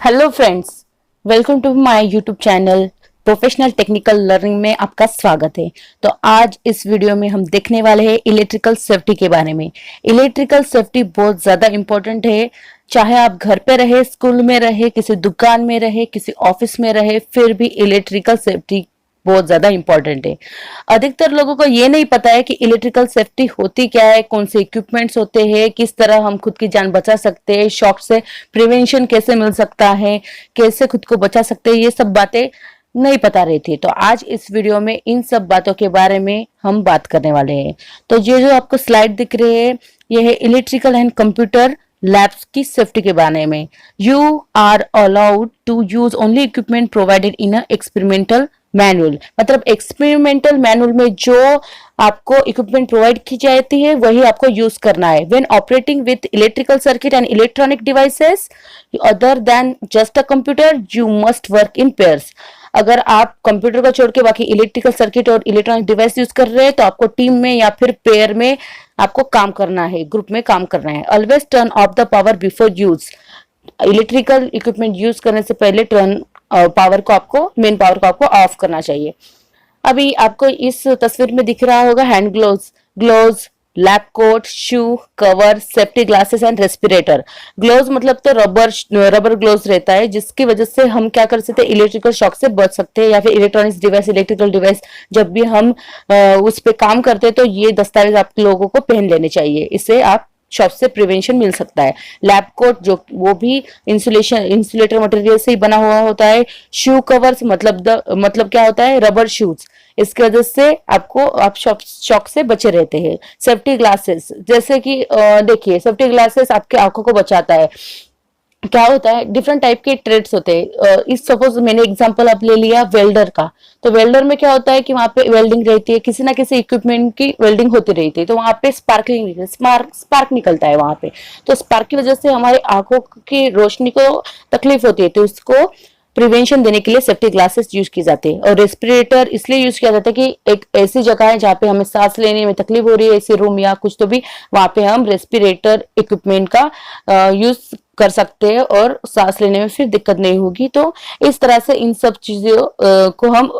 Hello friends, welcome to my YouTube channel professional technical learning में आपका स्वागत है। तो आज इस वीडियो में हम देखने वाले हैं इलेक्ट्रिकल सेफ्टी के बारे में। इलेक्ट्रिकल सेफ्टी बहुत ज्यादा इंपॉर्टेंट है, चाहे आप घर पे रहे, स्कूल में रहे, किसी दुकान में रहे, किसी ऑफिस में रहे, फिर भी इलेक्ट्रिकल सेफ्टी बहुत ज्यादा इंपॉर्टेंट है। अधिकतर लोगों को ये नहीं पता है कि इलेक्ट्रिकल सेफ्टी होती क्या है, कौन से इक्विपमेंट्स होते हैं, किस तरह हम खुद की जान बचा सकते हैं, शॉक से प्रिवेंशन कैसे मिल सकता है, कैसे खुद को बचा सकते हैं, ये सब बातें नहीं पता रही थी। तो आज इस वीडियो में इन सब बातों के बारे में हम बात करने वाले हैं। तो ये जो आपको स्लाइड दिख रही है, ये है इलेक्ट्रिकल एंड कंप्यूटर लैब्स की सेफ्टी के बारे में। You are allowed to use only equipment provided in experimental manual. मतलब एक्सपेरिमेंटल मैनुअल में जो आपको इक्विपमेंट प्रोवाइड की जाती है वही आपको यूज करना है। When operating with electrical circuit and electronic devices other than just a computer, you must work in pairs. अगर आप कंप्यूटर को छोड़ के बाकी इलेक्ट्रिकल सर्किट और इलेक्ट्रॉनिक डिवाइस यूज कर रहे हैं तो आपको टीम में या फिर पेयर में आपको काम करना है, ग्रुप में काम करना है। Always turn off the power before use. Electrical equipment use करने से पहले टर्न पावर को आपको मेन पावर को आपको ऑफ करना चाहिए। अभी आपको इस तस्वीर में दिख रहा होगा hand gloves, lab coat, shoe cover, safety glasses and respirator. Gloves मतलब तो रबर ग्लोव्स रहता है, जिसकी वजह से हम क्या कर सकते हैं, इलेक्ट्रिकल शॉक से बच सकते हैं, या फिर इलेक्ट्रिकल डिवाइस जब भी हम उस पे काम करते हैं तो ये दस्तावेज आप लोगों को पहन लेने चाहिए। इससे आप शॉक से प्रिवेंशन मिल सकता है। लैब कोट जो वो भी इंसुलेटर मटेरियल से ही बना हुआ होता है। शू कवर्स मतलब क्या होता है, रबर शूज। इसकी वजह से आप शॉक से बचे रहते हैं। सेफ्टी ग्लासेस, जैसे कि देखिए, सेफ्टी ग्लासेस आपकी आंखों को बचाता है। क्या होता है, डिफरेंट टाइप के ट्रेड्स होते हैं। इस सपोज मैंने एग्जांपल आप ले लिया वेल्डर का, तो वेल्डर में क्या होता है कि वहां पे वेल्डिंग रहती है, किसी ना किसी इक्विपमेंट की वेल्डिंग होती रहती है, तो वहां पे स्पार्क निकलता है वहां पे। तो स्पार्क की वजह से हमारी आंखों की रोशनी को तकलीफ होती है, तो उसको प्रिवेंशन देने के लिए सेफ्टी ग्लासेस यूज की जाती है। और रेस्पिरेटर इसलिए यूज किया जाता है कि एक ऐसी जगह है जहाँ पे हमें सांस लेने में तकलीफ हो रही है, ऐसे रूम या कुछ, तो भी वहां पे हम रेस्पिरेटर इक्विपमेंट का यूज कर सकते हैं और सांस लेने में फिर दिक्कत नहीं होगी। तो इस तरह से इन सब चीजों को हम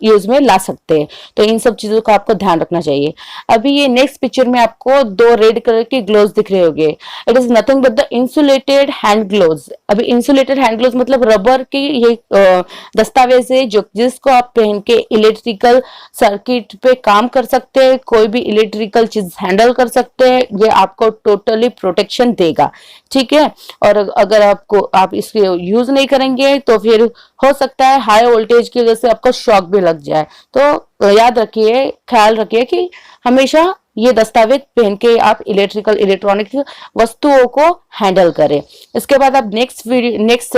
यूज में ला सकते हैं। तो इन सब चीजों का आपको ध्यान रखना चाहिए। अभी ये नेक्स्ट पिक्चर में आपको दो रेड कलर के ग्लोव्स दिख रहे होंगे। It is nothing but the insulated hand gloves. अभी इंसुलेटेड हैंड ग्लोव्स मतलब रबर की ये दस्तावेज है जो जिसको आप पहन के इलेक्ट्रिकल सर्किट पे काम कर सकते हैं, कोई भी इलेक्ट्रिकल चीज हैंडल कर सकते हैं। ये आपको टोटली प्रोटेक्शन देगा, ठीक है। और अगर आप इसके यूज नहीं करेंगे तो फिर हो सकता है हाई वोल्टेज की वजह से आपको शॉक भी लग जाए। तो याद रखिए, ख्याल रखिए कि हमेशा ये दस्तावेज पहन के आप इलेक्ट्रॉनिक वस्तुओं को हैंडल करें। इसके बाद आप नेक्स्ट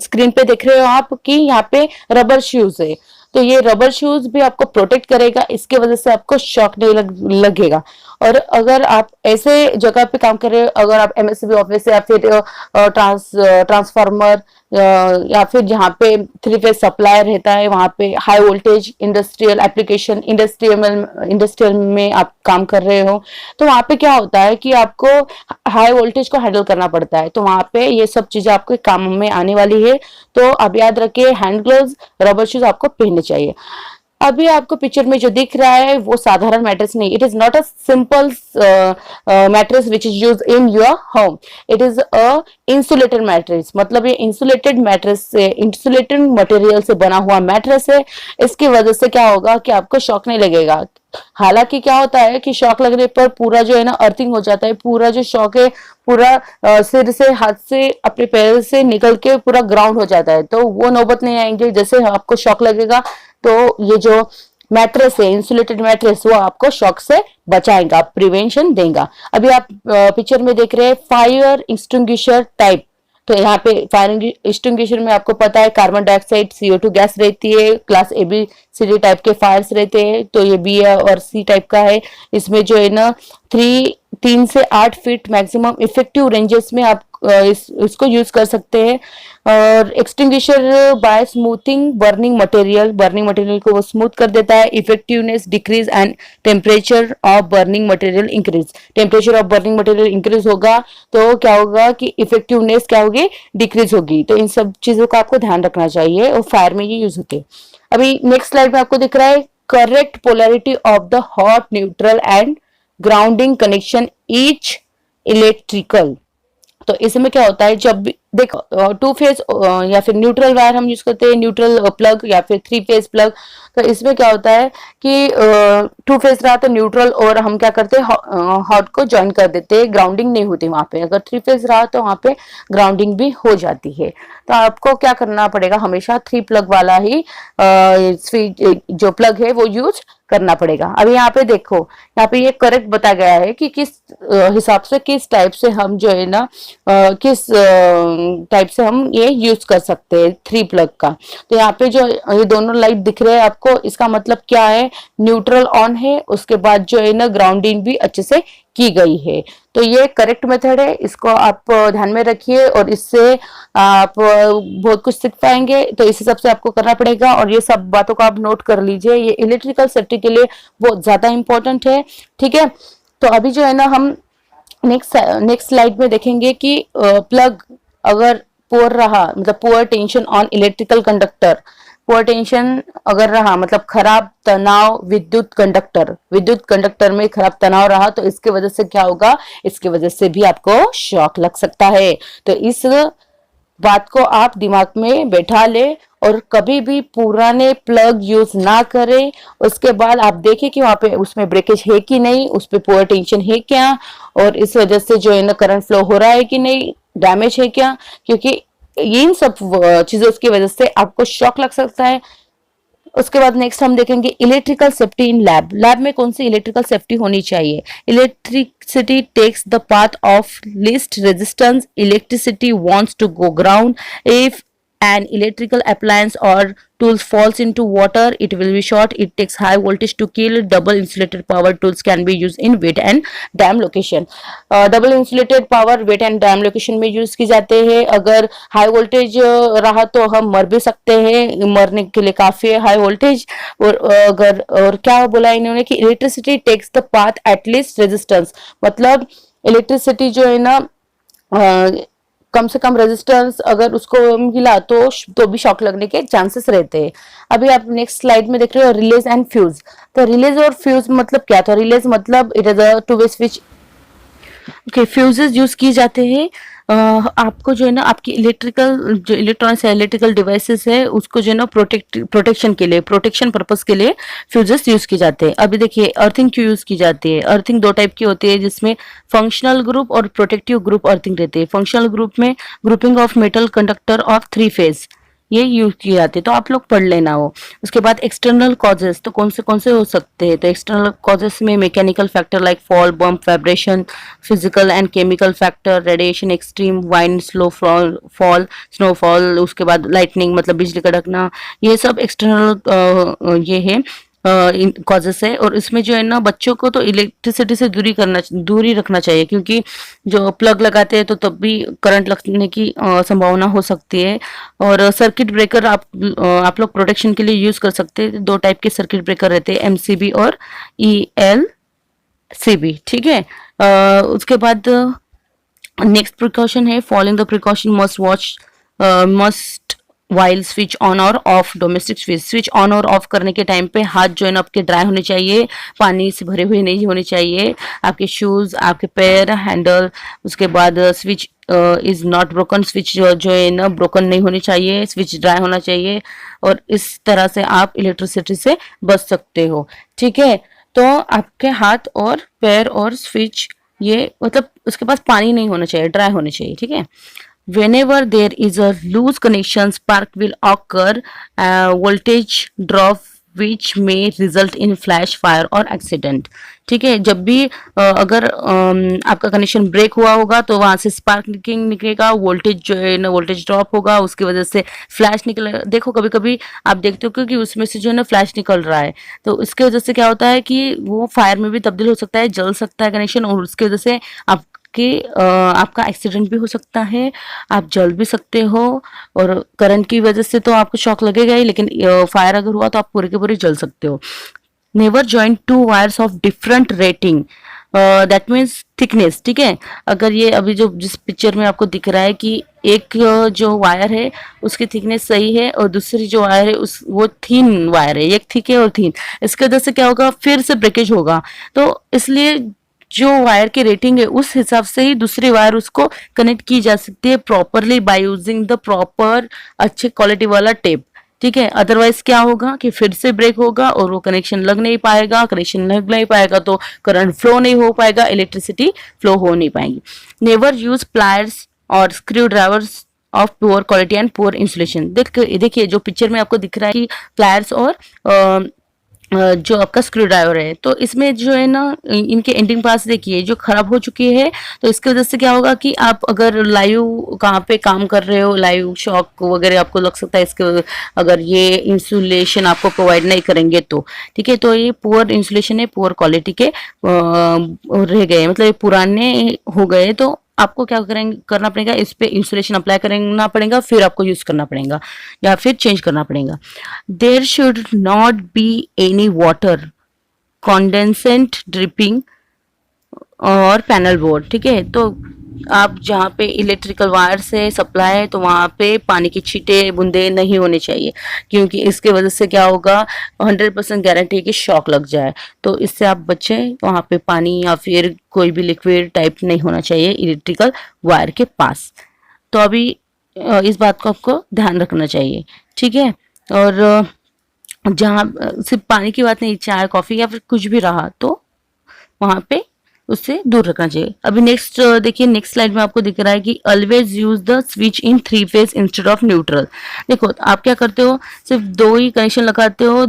स्क्रीन पे देख रहे हो आप कि यहाँ पे रबर शूज है। तो ये रबर शूज भी आपको प्रोटेक्ट करेगा, इसके वजह से आपको शॉक नहीं लगेगा। और अगर आप ऐसे जगह पे काम कर रहे हो, अगर आप एमएससीबी ऑफिस या फिर ट्रांसफार्मर या फिर जहाँ पे थ्री फेज सप्लायर रहता है, वहां पे high voltage industrial application industrial में आप काम कर रहे हो, तो वहां पे क्या होता है कि आपको हाई वोल्टेज को हैंडल करना पड़ता है। तो वहां पे ये सब चीजें आपके काम में आने वाली है। तो अब याद रखिए, हैंड ग्लोव्स, रबर शूज आपको पहनने चाहिए। अभी आपको पिक्चर में जो दिख रहा है वो साधारण मैट्रेस नहीं, it is not a simple mattress which is use in your home. It is a insulated mattress. मतलब ये इंसुलेटेड मैट्रेस से, इंसुलेटेड मटेरियल से बना हुआ मैट्रेस है। इसकी वजह से क्या होगा कि आपको शॉक नहीं लगेगा। हालांकि क्या होता है कि शॉक लगने पर पूरा जो है ना अर्थिंग हो जाता है, पूरा जो शॉक है पूरा सिर से, हाथ से, अपने पैर से निकल के पूरा ग्राउंड हो जाता है। तो वो नौबत नहीं आएंगे। जैसे आपको शॉक लगेगा तो ये जो मैट्रेस है, इंसुलेटेड मैट्रेस, वो आपको शॉक से बचाएगा, प्रिवेंशन देगा। अभी आप पिक्चर में देख रहे हैं फायर एक्सटिंग्विशर टाइप। तो यहाँ पे फायर एक्सटिंग्विशर में आपको पता है कार्बन डाइऑक्साइड, CO2 गैस रहती है। क्लास ABCD टाइप के फायर्स रहते हैं। तो ये B और C टाइप का है। इसमें जो है ना 3 3 से 8 फीट मैक्सिमम इफेक्टिव रेंजेस में आप इसको यूज कर सकते हैं। और extinguisher by smoothing burning material को वो स्मूथ कर देता है। Effectiveness decrease and temperature of burning material increase. Temperature of burning material increase होगा तो क्या होगा कि इफेक्टिवनेस क्या होगी, डिक्रीज होगी। तो इन सब चीजों का आपको ध्यान रखना चाहिए और फायर में ये यूज होते हैं। अभी नेक्स्ट स्लाइड में आपको दिख रहा है correct polarity of the hot, neutral and grounding connection each electrical. तो इसमें क्या होता है, जब देखो 2 फेज या फिर न्यूट्रल वायर हम यूज करते हैं, न्यूट्रल प्लग या फिर 3 फेज प्लग। तो इसमें क्या होता है कि 2 फेज रहा तो न्यूट्रल और हम क्या करते हैं, हॉट को ज्वाइन कर देते हैं, ग्राउंडिंग नहीं होती वहां पे। अगर 3 फेज रहा तो वहां पे ग्राउंडिंग भी हो जाती है। तो आपको क्या करना पड़ेगा, हमेशा 3 प्लग वाला ही जो प्लग है वो यूज करना पड़ेगा। अभी यहाँ पे देखो, यहाँ पे ये करेक्ट बताया गया है कि किस हिसाब से, किस टाइप से हम जो है ना, किस टाइप से हम ये यूज कर सकते हैं 3 प्लग का। तो यहाँ पे जो ये दोनों लाइट दिख रहे हैं आपको, इसका मतलब क्या है, न्यूट्रल ऑन है, उसके बाद जो है ना ग्राउंडिंग भी अच्छे से की गई है। तो ये करेक्ट मेथड है, इसको आप ध्यान में रखिए और इससे आप बहुत कुछ सीख पाएंगे। तो इस हिसाब से आपको करना पड़ेगा और ये सब बातों को आप नोट कर लीजिए, ये इलेक्ट्रिकल सेफ्टी के लिए बहुत ज्यादा इंपॉर्टेंट है। ठीक है, तो अभी जो है ना हम नेक्स्ट स्लाइड में देखेंगे कि प्लग अगर पुअर रहा, मतलब poor tension on electrical conductor, poor tension अगर रहा मतलब खराब तनाव विद्युत कंडक्टर में खराब तनाव रहा, तो इसके वजह से क्या होगा, इसके वजह से भी आपको शॉक लग सकता है। तो इस बात को आप दिमाग में बैठा ले और कभी भी पुराने प्लग यूज ना करें। उसके बाद आप देखें कि वहां पे उसमें ब्रेकेज है कि नहीं, उस पे पुअर टेंशन है क्या, और इस वजह से जो है ना करंट फ्लो हो रहा है कि नहीं, डैमेज है क्या, क्योंकि इन सब चीजों की वजह से आपको शॉक लग सकता है। उसके बाद नेक्स्ट हम देखेंगे इलेक्ट्रिकल सेफ्टी इन लैब में कौन सी इलेक्ट्रिकल सेफ्टी होनी चाहिए। Electricity takes the path of least resistance, electricity wants to go ground, if an electrical appliance or tools falls into water, it will be short. It takes high voltage to kill. Double insulated power tools can be used in wet and dam location. Double insulated power wet and damp location में use की जाते हैं। अगर high voltage रहा तो हम मर भी सकते हैं, मरने के लिए काफी है हाई वोल्टेज। और अगर और क्या बोला इन्होंने कि electricity takes the path at least resistance, मतलब इलेक्ट्रिसिटी जो है ना कम से कम रेजिस्टेंस अगर उसको मिला तो भी शॉक लगने के चांसेस रहते हैं। अभी आप नेक्स्ट स्लाइड में देख रहे हो रिलेज एंड फ्यूज। तो रिलेज और फ्यूज मतलब क्या था, रिलेज मतलब it is a two way switch. Okay, fuses use किए जाते हैं आपको जो है ना आपकी इलेक्ट्रिकल जो इलेक्ट्रॉनिक्स है, इलेक्ट्रिकल डिवाइसेस है, उसको जो है ना प्रोटेक्शन के लिए, प्रोटेक्शन पर्पस के लिए फ्यूजेस यूज किए जाते हैं। अभी देखिए अर्थिंग क्यों यूज की जाती है। अर्थिंग 2 टाइप की होती है, जिसमें फंक्शनल ग्रुप और प्रोटेक्टिव ग्रुप अर्थिंग रहती है। फंक्शनल ग्रुप में grouping of metal conductor of 3 phase ये यूज किए जाते हैं, तो आप लोग पढ़ लेना हो। उसके बाद एक्सटर्नल कॉजेस, तो कौन से हो सकते हैं। तो एक्सटर्नल कॉजेस में mechanical factor like fall, bump, vibration, physical and chemical factor, radiation, extreme wind, slow fall, snowfall, उसके बाद लाइटनिंग मतलब बिजली कड़कना, ये सब एक्सटर्नल ये है कॉजेस है। और इसमें जो है ना बच्चों को तो इलेक्ट्रिसिटी से दूरी रखना चाहिए, क्योंकि जो प्लग लगाते हैं तो तब भी करंट लगने की संभावना हो सकती है। और सर्किट ब्रेकर आप लोग प्रोटेक्शन के लिए यूज कर सकते हैं। 2 टाइप के सर्किट ब्रेकर रहते हैं, एमसीबी और ईएलसीबी। ठीक है, उसके बाद नेक्स्ट प्रिकॉशन है following the precaution must while switch on और ऑफ डोमेस्टिक स्विच ऑन और ऑफ करने के टाइम पे हाथ जो है ना आपके ड्राई होने चाहिए, पानी से भरे हुए नहीं होने चाहिए। आपके शूज, आपके पैर, हैंडल, उसके बाद switch is not broken, switch जो है ना ब्रोकन नहीं होनी चाहिए, स्विच ड्राई होना चाहिए। और इस तरह से आप इलेक्ट्रिसिटी से बच सकते हो। ठीक है, तो आपके हाथ और पैर और स्विच ये मतलब उसके पास पानी नहीं होना चाहिए, ड्राई होने चाहिए। ठीक है, whenever there is a loose connection, spark will occur, voltage drop विच में रिजल्ट इन फ्लैश फायर और एक्सीडेंट। ठीक है, जब भी अगर आपका कनेक्शन ब्रेक हुआ होगा तो वहां से स्पार्किंग निकलेगा, वोल्टेज जो है ना वोल्टेज ड्रॉप होगा, उसकी वजह से फ्लैश निकलेगा। देखो कभी कभी आप देखते हो कि उसमें से जो है ना फ्लैश निकल रहा है, तो उसकी वजह से क्या होता है कि वो फायर में भी तब्दील हो सकता है, जल सकता है कनेक्शन, और उसकी वजह से आपका एक्सीडेंट भी हो सकता है, आप जल भी सकते हो। और करंट की वजह से तो आपको शॉक लगेगा ही, लेकिन फायर अगर हुआ तो आप पूरे के पूरे जल सकते हो। Never join to wires of different rating, that means thickness. ठीक है, अगर ये अभी जो जिस पिक्चर में आपको दिख रहा है कि एक जो वायर है उसकी थिकनेस सही है और दूसरी जो वायर है उस वो थीन वायर है, एक थिक है और थीन, इसके वजह से क्या होगा, फिर से ब्रेकेज होगा। तो इसलिए जो वायर की रेटिंग है उस हिसाब से ही दूसरी वायर उसको कनेक्ट की जा सकती है properly by using the proper अच्छे क्वालिटी वाला टेप। ठीक है, अदरवाइज क्या होगा कि फिर से ब्रेक होगा और वो कनेक्शन लग नहीं पाएगा, कनेक्शन लग नहीं पाएगा तो करंट फ्लो नहीं हो पाएगा, इलेक्ट्रिसिटी फ्लो हो नहीं पाएगी। Never use pliers or screwdrivers of poor quality and poor insulation. देखिए जो पिक्चर में आपको दिख रहा है कि प्लायर्स और जो आपका स्क्रू ड्राइवर है, तो इसमें जो है ना इनके एंडिंग पार्ट्स देखिए जो खराब हो चुकी है। तो इसकी वजह से क्या होगा कि आप अगर लाइव कहाँ पे काम कर रहे हो, लाइव शॉक वगैरह आपको लग सकता है इसके, अगर ये इंसुलेशन आपको प्रोवाइड नहीं करेंगे तो। ठीक है, तो ये पुअर इंसुलेशन है, पुअर क्वालिटी के रह गए, मतलब ये पुराने हो गए, तो आपको क्या करना पड़ेगा, इस पे इंसुलेशन अप्लाई करना पड़ेगा, फिर आपको यूज करना पड़ेगा या फिर चेंज करना पड़ेगा। There should not be any water condensate dripping और पैनल बोर्ड। ठीक है, तो आप जहाँ पे इलेक्ट्रिकल वायर से सप्लाई है तो वहाँ पे पानी की छींटे बूंदे नहीं होने चाहिए, क्योंकि इसके वजह से क्या होगा, 100% गारंटी है कि शॉक लग जाए। तो इससे आप बचें, वहाँ पे पानी या फिर कोई भी लिक्विड टाइप नहीं होना चाहिए इलेक्ट्रिकल वायर के पास। तो अभी इस बात को आपको ध्यान रखना चाहिए। ठीक है, और जहाँ सिर्फ पानी की बात नहीं, चाय कॉफी या फिर कुछ भी रहा तो वहाँ पे उससे दूर रखना चाहिए। अभी नेक्स्ट देखिए, नेक्स्ट स्लाइड में आपको दिख रहा है कि always use the switch in 3 phase instead of neutral. देखो आप क्या करते हो, सिर्फ 2 ही कनेक्शन लगाते हो,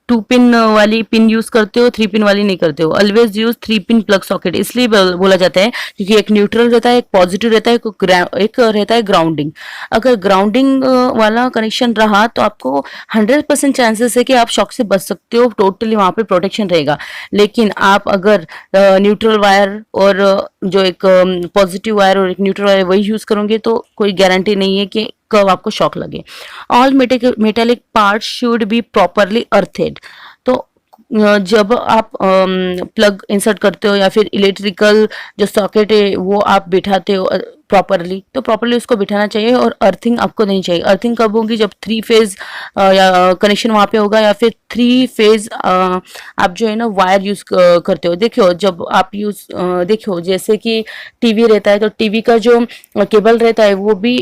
2 पिन वाली पिन यूज करते हो, 3 पिन वाली नहीं करते हो। Always use 3 pin plug socket इसलिए बोला जाता है क्योंकि एक न्यूट्रल रहता है, एक पॉजिटिव रहता है, एक रहता है ग्राउंडिंग। अगर ग्राउंडिंग वाला कनेक्शन रहा तो आपको 100% चांसेस है कि आप शॉक से बच सकते हो, टोटली वहां पे प्रोटेक्शन रहेगा। लेकिन आप अगर न्यूट्रल वायर और जो एक पॉजिटिव वायर और एक न्यूट्रल वायर वही यूज करोगे तो कोई गारंटी नहीं है कि कब आपको शॉक लगे। All metallic part should be properly earthed. तो जब आप प्लग इंसर्ट करते हो या फिर इलेक्ट्रिकल जो सॉकेट है वो आप बिठाते हो प्रॉपरली, तो प्रॉपरली उसको बिठाना चाहिए और अर्थिंग आपको नहीं चाहिए। अर्थिंग कब होगी, जब 3 फेज या कनेक्शन वहां पे होगा या फिर 3 फेज आप जो है ना वायर यूज करते हो। देखियो जब आप यूज देखियो जैसे कि टीवी रहता है तो टीवी का जो केबल रहता है वो भी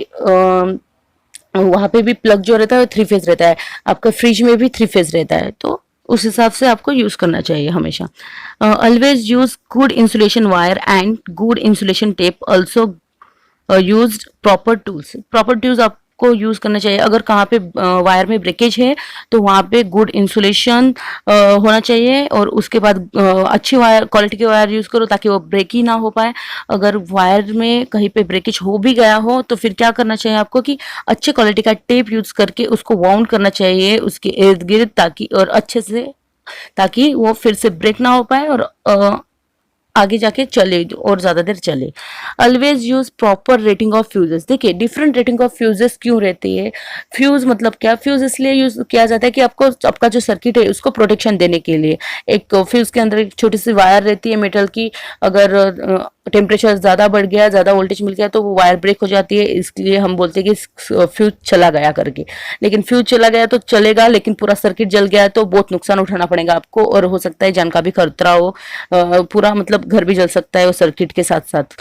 वहां पे भी प्लग जो रहता है 3 फेज रहता है, आपका फ्रिज में भी 3 फेज रहता है, तो उस हिसाब से आपको यूज करना चाहिए हमेशा। Always use good insulation wire and good insulation tape, also use proper tools. Proper tools आपको यूज करना चाहिए। अगर कहाँ पे वायर में ब्रेकेज है तो वहाँ पे गुड इंसुलेशन होना चाहिए और उसके बाद अच्छी वायर क्वालिटी के वायर यूज करो ताकि वो ब्रेक ही ना हो पाए। अगर वायर में कहीं पे ब्रेकेज हो भी गया हो तो फिर क्या करना चाहिए आपको कि अच्छे क्वालिटी का टेप यूज करके उसको वाउंड करना चाहिए उसके इर्द गिर्द, ताकि और अच्छे से, ताकि वो फिर से ब्रेक ना हो पाए और आगे जाके चले और ज्यादा देर चले। Always use proper rating of fuses. देखिए डिफरेंट रेटिंग ऑफ फ्यूजेस क्यों रहती है, फ्यूज मतलब क्या, फ्यूज इसलिए यूज किया जाता है कि आपको आपका जो सर्किट है उसको प्रोटेक्शन देने के लिए। एक फ्यूज के अंदर एक छोटी सी वायर रहती है मेटल की, अगर टेम्परेचर ज्यादा बढ़ गया, ज्यादा वोल्टेज मिल गया तो वो वायर ब्रेक हो जाती है, इसलिए हम बोलते हैं कि फ्यूज चला गया करके। लेकिन फ्यूज चला गया तो चलेगा, लेकिन पूरा सर्किट जल गया तो बहुत नुकसान उठाना पड़ेगा आपको और हो सकता है जान का भी खतरा हो, पूरा मतलब घर भी जल सकता है वो सर्किट के साथ साथ,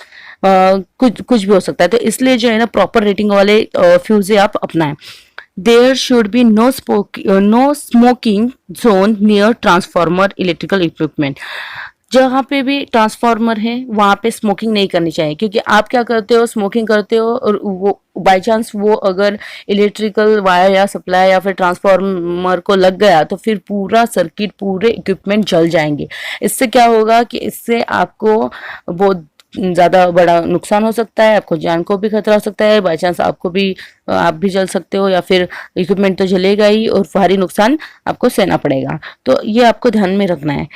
कुछ भी हो सकता है। तो इसलिए जो है ना प्रॉपर रेटिंग वाले फ्यूज आप अपनाएं। There should be no smoking zone near transformer electrical equipment. जहाँ पे भी ट्रांसफार्मर है वहाँ पे स्मोकिंग नहीं करनी चाहिए, क्योंकि आप क्या करते हो, स्मोकिंग करते हो और वो बाय चांस वो अगर इलेक्ट्रिकल वायर या सप्लाई या फिर ट्रांसफार्मर को लग गया तो फिर पूरा सर्किट, पूरे इक्विपमेंट जल जाएंगे। इससे क्या होगा कि इससे आपको बहुत ज़्यादा बड़ा नुकसान हो सकता है, आपको जान को भी खतरा हो सकता है, बाई चांस आपको भी आप भी जल सकते हो, या फिर इक्विपमेंट तो जलेगा ही और भारी नुकसान आपको सहना पड़ेगा। तो ये आपको ध्यान में रखना है।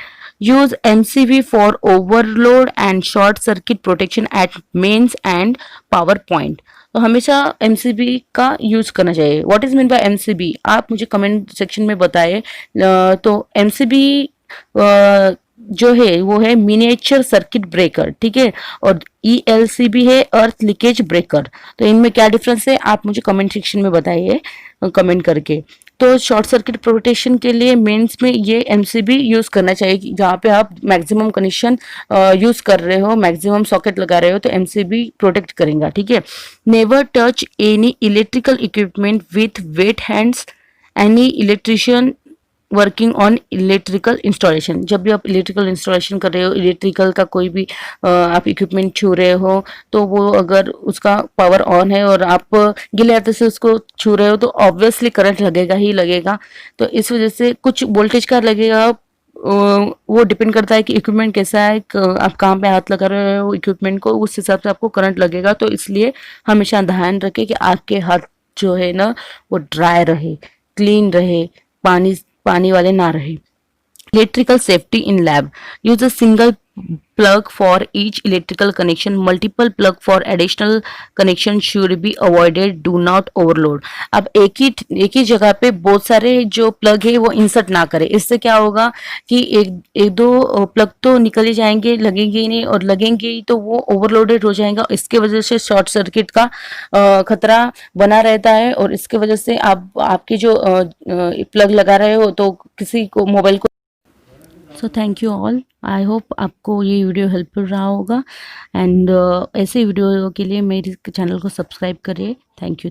Use MCB for overload and short circuit protection at mains and power point. तो हमेशा एमसीबी का यूज करना चाहिए। What is mean by MCB, आप मुझे कमेंट सेक्शन में बताइए। तो एमसीबी जो है वो है मिनिएचर सर्किट ब्रेकर, ठीक है, और ईएलसीबी है अर्थ लीकेज ब्रेकर। तो इनमें क्या डिफरेंस है आप मुझे कमेंट सेक्शन में बताइए कमेंट करके। तो शॉर्ट सर्किट प्रोटेक्शन के लिए मेंस में ये एमसीबी यूज करना चाहिए, जहाँ पे आप मैक्सिमम कनेक्शन यूज कर रहे हो, मैक्सिमम सॉकेट लगा रहे हो, तो एमसीबी प्रोटेक्ट करेगा, ठीक है। Never touch any electrical equipment with wet hands. Any electrician working on electrical installation, जब भी आप इलेक्ट्रिकल इंस्टॉलेशन कर रहे हो, इलेक्ट्रिकल का कोई भी आप इक्विपमेंट छू रहे हो, तो वो अगर उसका पावर ऑन है और आप गीले हाथों से उसको छू रहे हो तो ऑब्वियसली करंट लगेगा ही लगेगा। तो इस वजह से कुछ वोल्टेज का लगेगा, वो डिपेंड करता है कि इक्विपमेंट कैसा है, आप कहाँ पे हाथ लगा रहे हो इक्विपमेंट को, उस हिसाब से आपको करंट लगेगा। तो इसलिए हमेशा ध्यान रखें कि आपके हाथ जो है ना वो ड्राई रहे, क्लीन रहे, पानी पानी वाले ना रहे। Electrical safety in lab. Use a single plug for each electrical connection. Multiple plug for additional connection should be avoided. Do not overload. अब एक ही जगह पे बहुत सारे जो प्लग है वो इंसर्ट ना करें। इससे क्या होगा कि एक दो प्लग तो निकल ही जाएंगे, लगेंगे ही नहीं, और लगेंगे ही तो वो ओवरलोडेड हो जाएगा। इसके वजह से शॉर्ट सर्किट का खतरा बना रहता है, और इसके वजह से आप आपके जो प्लग लगा रहे हो तो किसी को मोबाइल को। So thank you all, I hope आपको ये वीडियो हेल्पफुल रहा होगा, एंड ऐसे वीडियो के लिए मेरे चैनल को सब्सक्राइब करिए। Thank you.